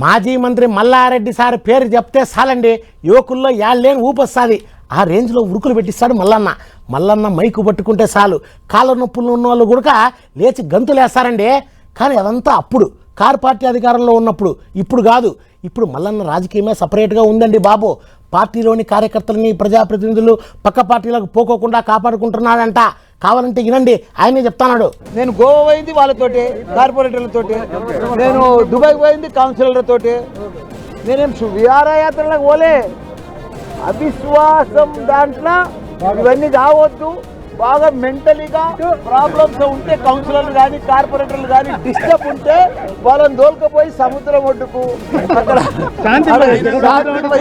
మాజీ మంత్రి మల్లారెడ్డి సార్ పేరు చెప్తే చాలండి, యువకుల్లో యాళ్ళేని ఊపొస్తుంది. ఆ రేంజ్లో ఉరుకులు పెట్టిస్తాడు మల్లన్న మైకు పట్టుకుంటే చాలు కాళ్ళ నొప్పులు ఉన్న వాళ్ళు కూడా లేచి గంతులేస్తారండి. కానీ అదంతా అప్పుడు కారు పార్టీ అధికారంలో ఉన్నప్పుడు, ఇప్పుడు కాదు. ఇప్పుడు మల్లన్న రాజకీయమే సపరేట్గా ఉందండి బాబు. పార్టీలోని కార్యకర్తలని ప్రజాప్రతినిధులు పక్క పార్టీలకు పోకోకుండా కాపాడుకుంటున్నాడంట. కావాలంటే వినండి, ఆయనే చెప్తాడు. నేను గోవా పోయింది వాళ్ళతోటి, కార్పొరేటర్లతోటి. నేను దుబాయ్ పోయింది కౌన్సిలర్లతోటి. నేనేం విహారయాత్రలకు పోలే. అవిశ్వాసం దాంట్లో ఇవన్నీ కావద్దు. బాగా మెంటలీగా ప్రాబ్లమ్స్ ఉంటే కౌన్సిలర్లు కానీ కార్పొరేటర్లు కానీ డిస్టర్బ్ ఉంటే వాళ్ళని దోలుకపోయి సముద్రం ఒడ్డుకు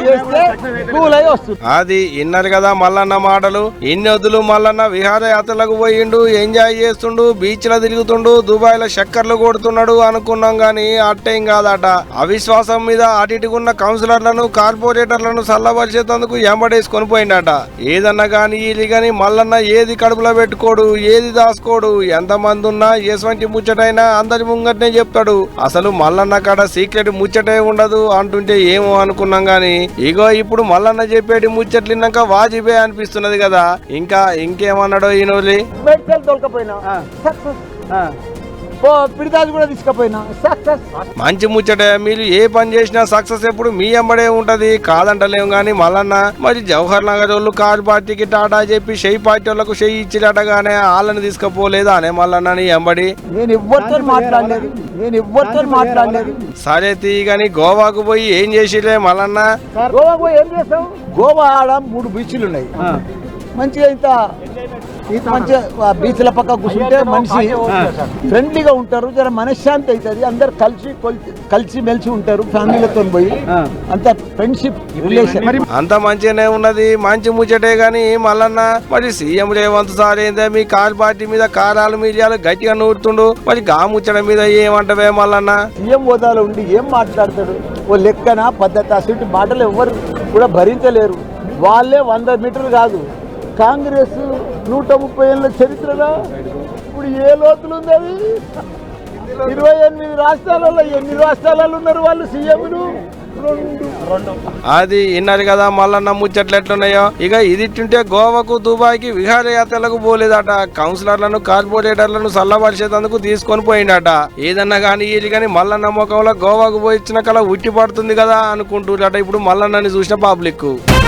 చేస్తే కూల్ అయి వస్తుంది. అది ఇన్నారు కదా మల్లన్న మాటలు. ఇన్ని వద్దులు మల్లన్న విహారయాత్రలకు పోయిండు, ఎంజాయ్ చేస్తుండు, బీచ్ లో తిరుగుతుండు, దుబాయ్ లో చక్కర్లు కొడుతున్నాడు అనుకున్నాం గానీ అట్టేం కాదట. అవిశ్వాసం మీద అటిటుకున్న కౌన్సిలర్లను కార్పొరేటర్లను సల్లబరిచేందుకు ఎంబడేసుకొని పోయిండట. ఏదన్నా గానీ ఇది గాని మల్లన్న ఏది కడుపులో పెట్టుకోడు, ఏది దాసుకోడు. ఎంతమంది ఉన్నా ఎటువంటి ముచ్చటైనా అందరి ముంగటనే చెప్తాడు. అసలు మల్లన్న కాడ సీక్రెట్ ముచ్చటే ఉండదు అంటుంటే ఏమో అనుకున్నాం గాని ఇగో ఇప్పుడు మల్లన్న చెప్పేటి ముచ్చట్లిన్నాక వాజిబే అనిపిస్తున్నది కదా. ఇంకేమన్నాడో ఈనోలి. పిడితాది కూడా తీసుకుపోయినా సక్సెస్. మంచి ముచ్చట. మీరు ఏ పని చేసినా సక్సెస్ ఎప్పుడు మీ ఎంబడే ఉంటది కాదంటలేము గాని మల్లన్న మరి జవహర్ నగర్ వాళ్ళు కారు పార్టీకి టాటా చెప్పి షెయి పార్టీ వాళ్ళకు షెయి ఇచ్చినట్టగానే వాళ్ళని తీసుకుపోలేదా అనే మల్లన్న ఎంబడి. నేను ఎవరితో మాట్లాడలేదు. సరే తీయగాని గోవాకు పోయి ఏం చేసిలే మల్లన్న? గోవాకు పోయి ఏం చేస్తావు? గోవా ఆడ 3 బీచ్లు ఉన్నాయి. మంచిగా ఇంత మంచిగా బీచ్ల పక్క కూర్చుంటే మనిషి ఫ్రెండ్లీగా ఉంటారు, జర మనశ్శాంతి అవుతుంది. అందరు కలిసి మెలిసి ఉంటారు ఫ్యామిలీలతో పోయి. అంత ఫ్రెండ్షిప్ రిలేషన్ అంత మంచిగానే ఉన్నది. మంచి ముచ్చటే గాని మల్లన్న మరి సీఎం రేవంత్ సార్ ఏందే మీ కారు పార్టీ మీద కారాలు మీడియాలు గట్టిగా నూరుతుండు. మరి గా ముచ్చట మీద ఏమంటవే మల్లన్న? సీఎం హోదాలో ఉండి ఏం మాట్లాడతాడు? ఓ లెక్కన పద్ధతి అసలు మాటలు ఎవరు కూడా భరించలేరు. వాళ్ళే 100 మీటర్లు కాదు, కాంగ్రెస్ 130 ఏళ్ళ చరిత్రలో ఇప్పుడు ఏ లోతులు ఉంది? అది 28 రాష్ట్రాలలో ఎన్ని రాష్ట్రాలలో ఉన్నారు వాళ్ళు సీఎంలు? అది ఇన్నారు కదా మల్లన్న ముచ్చట్లు ఎట్లున్నాయో. ఇక ఇదిట్టుంటే గోవాకు దుబాయ్కి విహారయాత్రలకు పోలేదట. కౌన్సిలర్లను కార్పొరేటర్లను సల్లబరిచేందుకు తీసుకొని పోయిండట. ఏదన్నా గానీ ఇది కానీ మల్లన్న ముఖంలో గోవాకు పోయి ఇచ్చిన కళ ఉట్టి పడుతుంది కదా అనుకుంటున్నట ఇప్పుడు మల్లన్నని చూసిన పబ్లిక్.